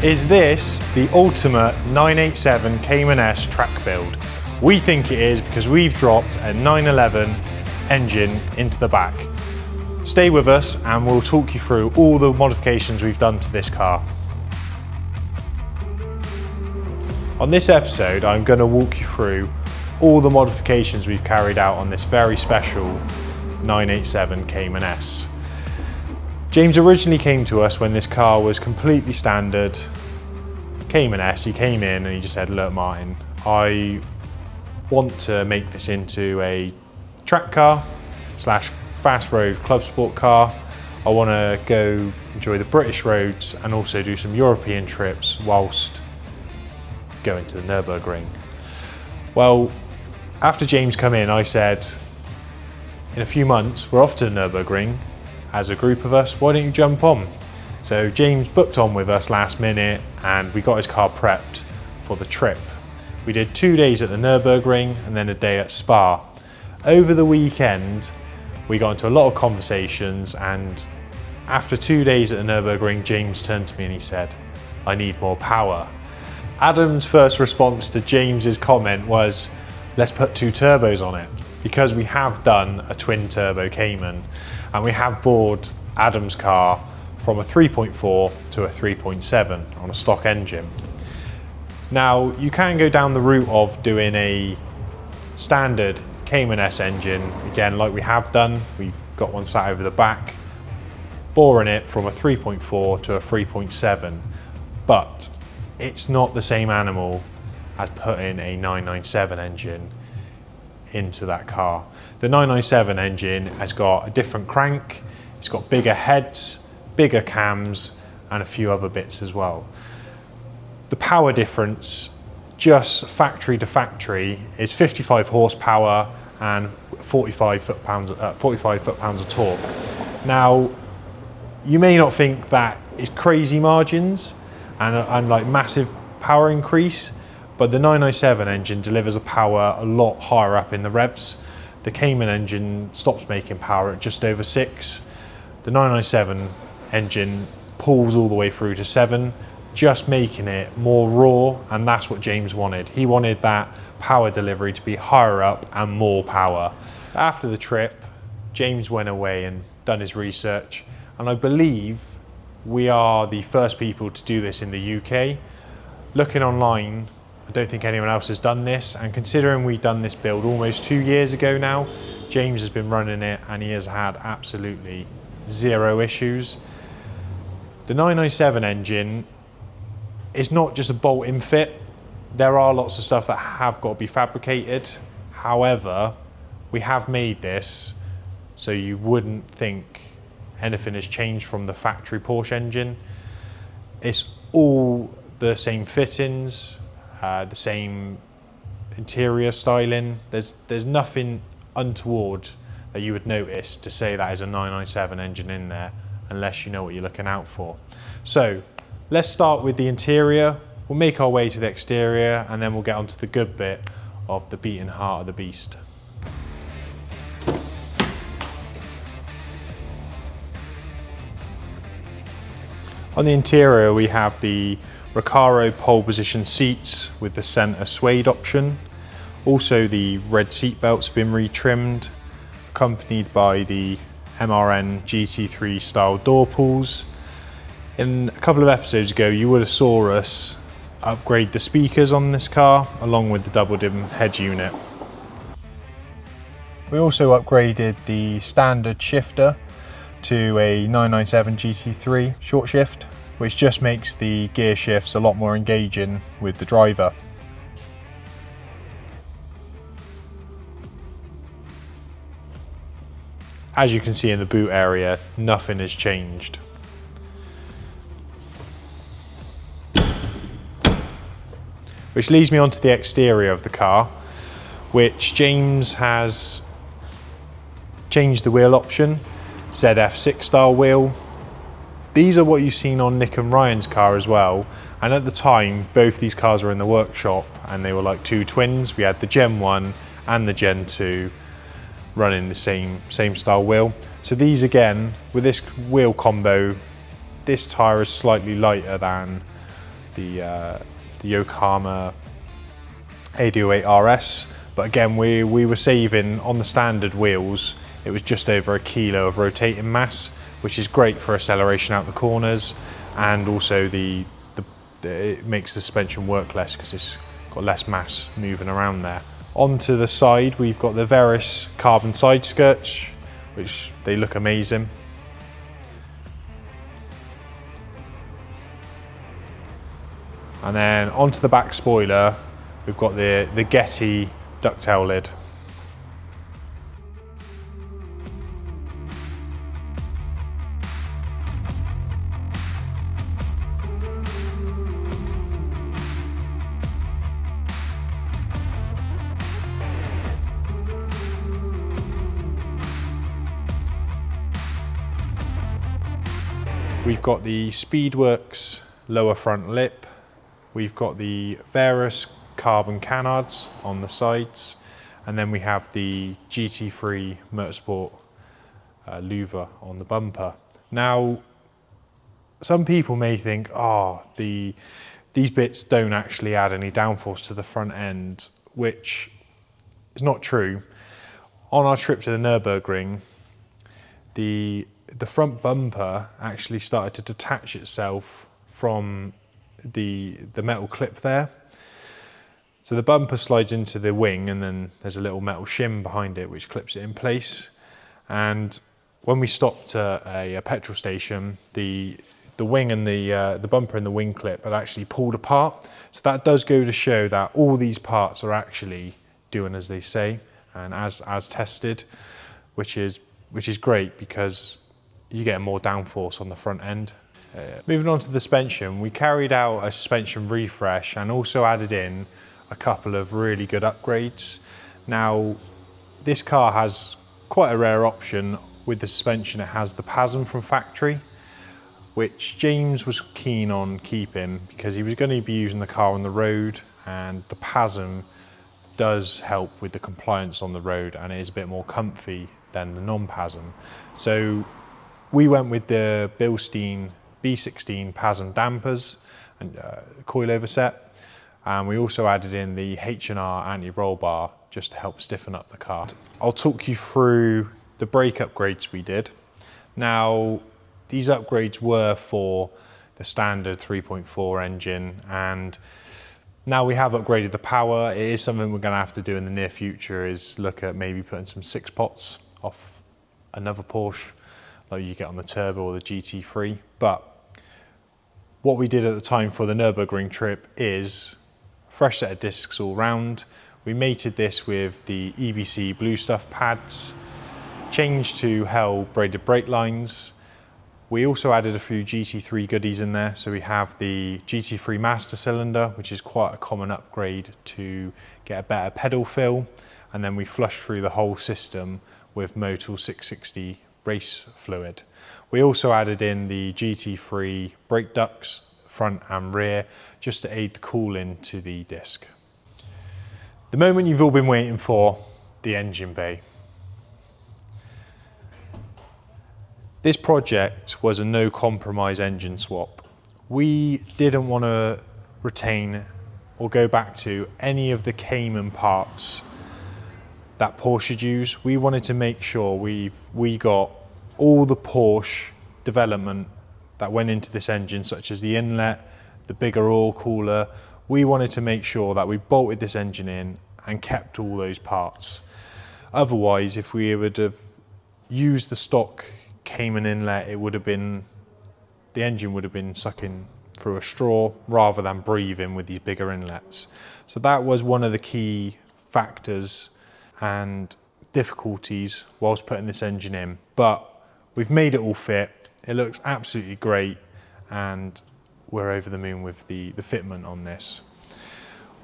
Is this the ultimate 987 Cayman S track build? We think it is because we've dropped a 911 engine into the back. Stay with us and we'll talk you through all the modifications we've done to this car. On this episode, I'm going to walk you through all the modifications we've carried out on this very special 987 Cayman S. James originally came to us when this car was completely standard Cayman S. He came in and he just said, look Martin, I want to make this into a track car slash fast road club sport car. I want to go enjoy the British roads and also do some European trips whilst going to the Nürburgring. Well, after James come in, I said, in a few months, we're off to the Nürburgring as a group of us, why don't you jump on? So James booked on with us last minute and we got his car prepped for the trip. We did 2 days at the Nürburgring and then a day at Spa. Over the weekend, we got into a lot of conversations, and after 2 days at the Nürburgring, James turned to me and he said, I need more power. Adam's first response to James's comment was, let's put 2 turbos on it, because we have done a twin turbo Cayman and we have bored Adam's car from a 3.4 to a 3.7 on a stock engine. Now, you can go down the route of doing a standard Cayman S engine, again, like we have done. We've got one sat over the back, boring it from a 3.4 to a 3.7, but it's not the same animal as putting a 997 engine into that car. The 997 engine has got a different crank, it's got bigger heads, bigger cams, and a few other bits as well. The power difference, just factory to factory, is 55 horsepower and 45 foot-pounds of torque. Now, you may not think that is crazy margins and like massive power increase, but the 997 engine delivers a power a lot higher up in the revs. The Cayman engine stops making power at just over 6. The 997 engine pulls all the way through to 7, just making it more raw, and that's what James wanted. He wanted that power delivery to be higher up and more power. After the trip, James went away and done his research, and I believe we are the first people to do this in the UK. Looking online, I don't think anyone else has done this, and considering we've done this build almost 2 years ago now, James has been running it and he has had absolutely 0 issues. The 997 engine is not just a bolt-in fit. There are lots of stuff that have got to be fabricated. However, we have made this so you wouldn't think anything has changed from the factory Porsche engine. It's all the same fittings, the same interior styling. There's nothing untoward that you would notice to say that is a 997 engine in there, unless you know what you're looking out for. So let's start with the interior. We'll make our way to the exterior and then we'll get onto the good bit of the beating heart of the beast. On the interior, we have the Recaro pole position seats with the center suede option. Also, the red seat belts have been retrimmed, accompanied by the MRN GT3 style door pulls. In a couple of episodes ago, you would have saw us upgrade the speakers on this car along with the double dim head unit. We also upgraded the standard shifter to a 997 GT3 short shift, which just makes the gear shifts a lot more engaging with the driver. As you can see in the boot area, nothing has changed. Which leads me onto the exterior of the car, which James has changed the wheel option, ZF6 style wheel. These are what you've seen on Nick and Ryan's car as well, and at the time both these cars were in the workshop and they were like 2 twins. We had the Gen 1 and the Gen 2 running the same style wheel. So these, again, with this wheel combo, this tyre is slightly lighter than the Yokohama 808 RS, but again we were saving on the standard wheels. It was just over 1 kilo of rotating mass, which is great for acceleration out the corners, and also it makes the suspension work less because it's got less mass moving around there. Onto the side, we've got the various carbon side skirts, which they look amazing. And then onto the back spoiler, we've got the Getty ducktail lid. We've got the Speedworks lower front lip. We've got the various carbon canards on the sides. And then we have the GT3 Motorsport louver on the bumper. Now, some people may think, oh, these bits don't actually add any downforce to the front end, which is not true. On our trip to the Nürburgring, the front bumper actually started to detach itself from the metal clip there. So the bumper slides into the wing, and then there's a little metal shim behind it which clips it in place. And when we stopped at a petrol station, the wing and the bumper and the wing clip had actually pulled apart. So that does go to show that all these parts are actually doing as they say and as tested, which is great because you get more downforce on the front end. Moving on to the suspension, we carried out a suspension refresh and also added in a couple of really good upgrades. Now, this car has quite a rare option with the suspension. It has the PASM from factory, which James was keen on keeping because he was going to be using the car on the road, and the PASM does help with the compliance on the road, and it is a bit more comfy than the non-PASM. So we went with the Bilstein B16 PASM dampers and coilover set, and we also added in the H&R anti-roll bar just to help stiffen up the car. I'll talk you through the brake upgrades we did. Now, these upgrades were for the standard 3.4 engine, and now we have upgraded the power. It is something we're going to have to do in the near future, is look at maybe putting some 6 pots off another Porsche like you get on the Turbo or the GT3. But what we did at the time for the Nürburgring trip is a fresh set of discs all round. We mated this with the EBC Blue Stuff pads, changed to Hell braided brake lines. We also added a few GT3 goodies in there. So we have the GT3 master cylinder, which is quite a common upgrade to get a better pedal feel. And then we flushed through the whole system with Motul 660 race fluid. We also added in the GT3 brake ducts, front and rear, just to aid the cooling to the disc. The moment you've all been waiting for, the engine bay. This project was a no compromise engine swap. We didn't want to retain or go back to any of the Cayman parts that Porsche use. We wanted to make sure we got all the Porsche development that went into this engine, such as the inlet, the bigger oil cooler. We wanted to make sure that we bolted this engine in and kept all those parts. Otherwise, if we would have used the stock Cayman inlet, the engine would have been sucking through a straw rather than breathing with these bigger inlets. So that was one of the key factors and difficulties whilst putting this engine in, but we've made it all fit. It looks absolutely great, and we're over the moon with the fitment on this.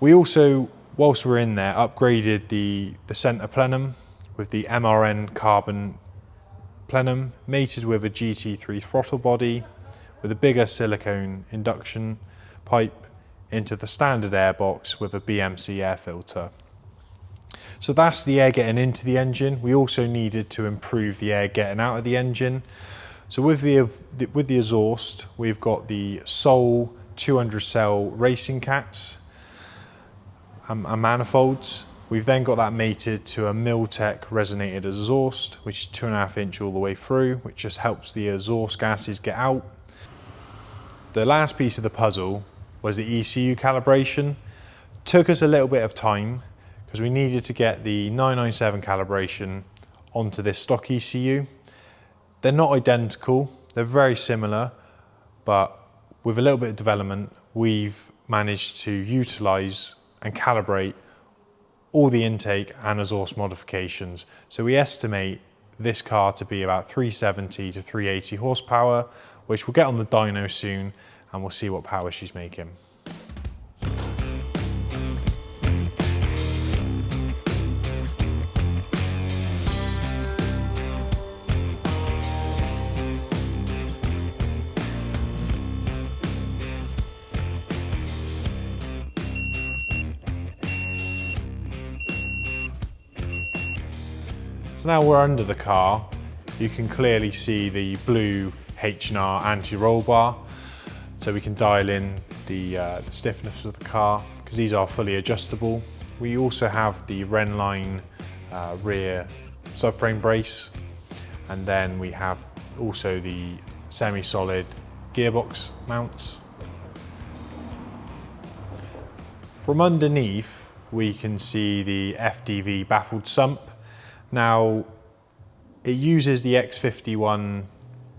We also, whilst we're in there, upgraded the centre plenum with the MRN carbon plenum, mated with a GT3 throttle body with a bigger silicone induction pipe into the standard airbox with a BMC air filter. So that's the air getting into the engine. We also needed to improve the air getting out of the engine. So with the exhaust, we've got the Soul 200 cell racing cats and manifolds. We've then got that mated to a Miltech resonated exhaust, which is 2.5 inch all the way through, which just helps the exhaust gases get out. The last piece of the puzzle was the ECU calibration. Took us a little bit of time because we needed to get the 997 calibration onto this stock ECU. They're not identical, they're very similar, but with a little bit of development, we've managed to utilize and calibrate all the intake and exhaust modifications. So we estimate this car to be about 370 to 380 horsepower, which we'll get on the dyno soon and we'll see what power she's making. So now we're under the car, you can clearly see the blue H&R anti-roll bar. So we can dial in the stiffness of the car because these are fully adjustable. We also have the Renline rear subframe brace, and then we have also the semi-solid gearbox mounts. From underneath we can see the FDV baffled sump. Now, it uses the X51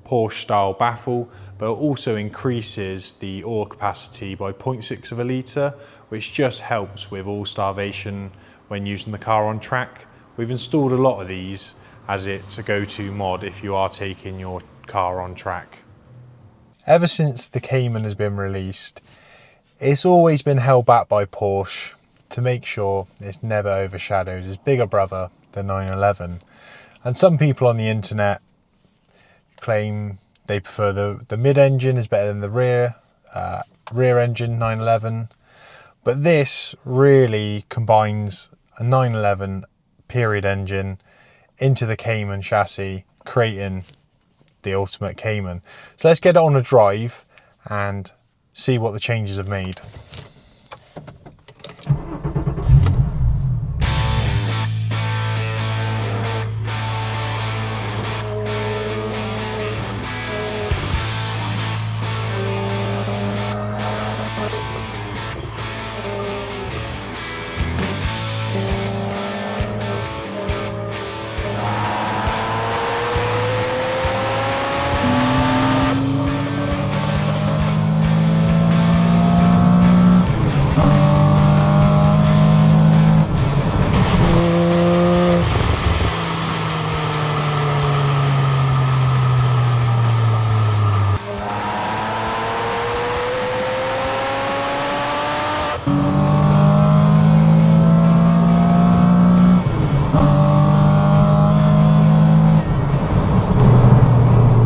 Porsche style baffle, but it also increases the oil capacity by 0.6 of a litre, which just helps with oil starvation when using the car on track. We've installed a lot of these as it's a go-to mod if you are taking your car on track. Ever since the Cayman has been released, it's always been held back by Porsche to make sure it's never overshadowed its bigger brother, the 911. And some people on the internet claim they prefer the mid-engine is better than the rear engine 911, but this really combines a 911 period engine into the Cayman chassis, creating the ultimate Cayman. So let's get it on a drive and see what the changes have made.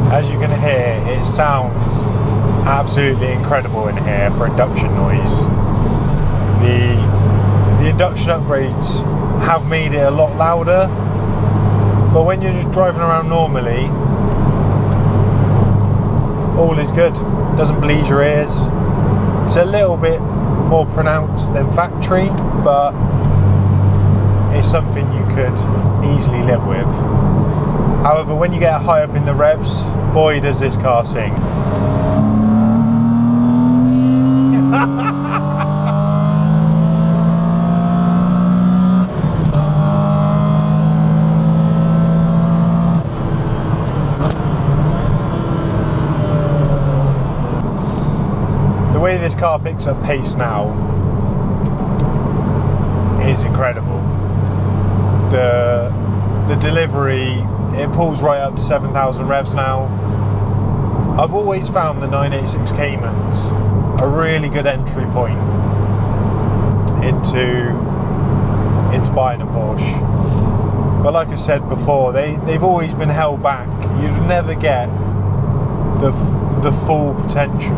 As you can hear, it sounds absolutely incredible in here for induction noise. The induction upgrades have made it a lot louder, but when you're just driving around normally, all is good. Doesn't bleed your ears. It's a little bit more pronounced than factory, but it's something you could easily live with. However, when you get high up in the revs, boy does this car sing. The way this car picks up pace now is incredible. The delivery, it pulls right up to 7,000 revs now. I've always found the 986 Caymans a really good entry point into buying a Porsche. But like I said before, they've always been held back. You'd never get the full potential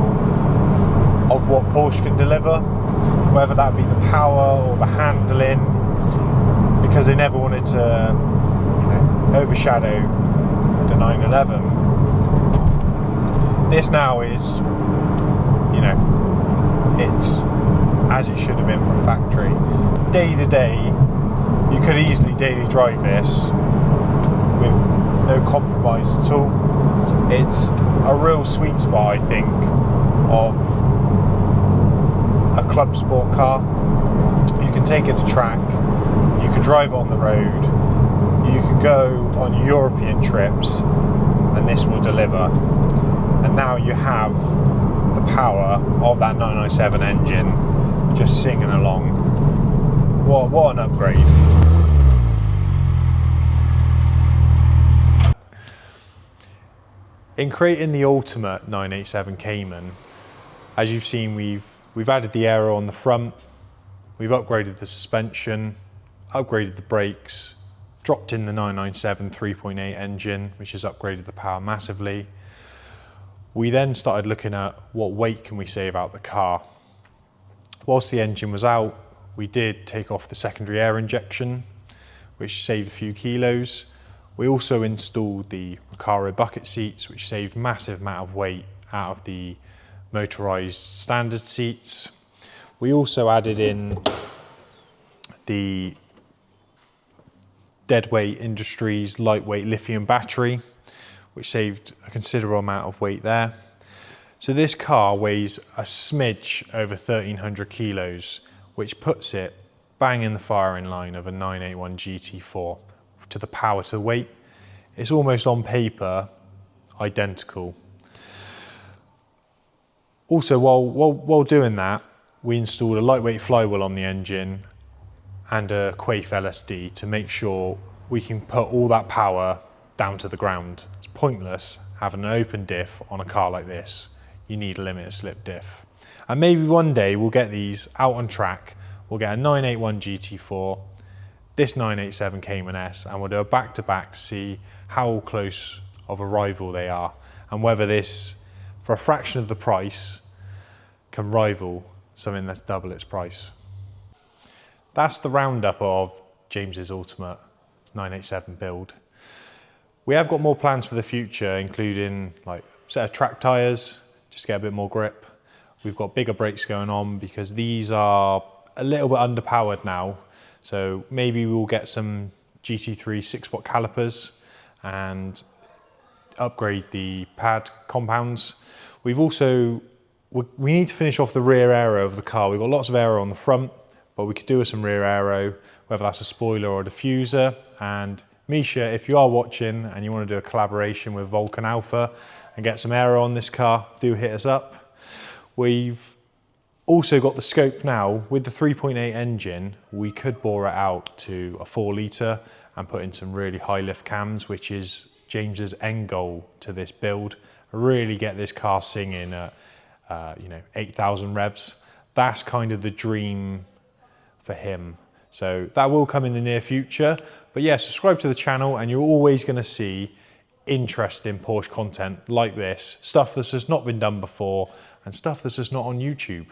of what Porsche can deliver, whether that be the power or the handling, because they never wanted to overshadow the 911. This now is, it's as it should have been from factory. Day to day, you could easily daily drive this with no compromise at all. It's a real sweet spot, I think, of a club sport car. You can take it to track, you can drive it on the road, you can go on European trips, and this will deliver. And now you have the power of that 997 engine just singing along. What an upgrade. In creating the ultimate 987 Cayman, as you've seen, we've added the aero on the front, we've upgraded the suspension, upgraded the brakes, dropped in the 997 3.8 engine, which has upgraded the power massively. We then started looking at what weight can we save out the car. Whilst the engine was out, we did take off the secondary air injection, which saved a few kilos. We also installed the Recaro bucket seats, which saved massive amount of weight out of the motorised standard seats. We also added in the Deadweight Industries lightweight lithium battery, which saved a considerable amount of weight there. So this car weighs a smidge over 1,300 kilos, which puts it bang in the firing line of a 981 GT4 to the power to weight. It's almost on paper identical. Also, while doing that, we installed a lightweight flywheel on the engine and a Quaife LSD to make sure we can put all that power down to the ground. It's pointless having an open diff on a car like this. You need a limited slip diff. And maybe one day we'll get these out on track. We'll get a 981 GT4, this 987 Cayman S, and we'll do a back-to-back to see how close of a rival they are and whether this, for a fraction of the price, can rival something that's double its price. That's the roundup of James's ultimate 987 build. We have got more plans for the future, including like a set of track tyres, just get a bit more grip. We've got bigger brakes going on because these are a little bit underpowered now. So maybe we'll get some GT3 6-spot calipers and upgrade the pad compounds. We need to finish off the rear aero of the car. We've got lots of aero on the front, but we could do with some rear aero, whether that's a spoiler or a diffuser. And Misha, if you are watching and you want to do a collaboration with Vulcan Alpha and get some aero on this car, do hit us up. We've also got the scope now. With the 3.8 engine, we could bore it out to a 4 litre and put in some really high lift cams, which is James's end goal to this build. Really get this car singing at 8,000 revs. That's kind of the dream for him. So that will come in the near future. But yeah, subscribe to the channel and you're always going to see interesting Porsche content like this, stuff that's just not been done before and stuff that's just not on YouTube.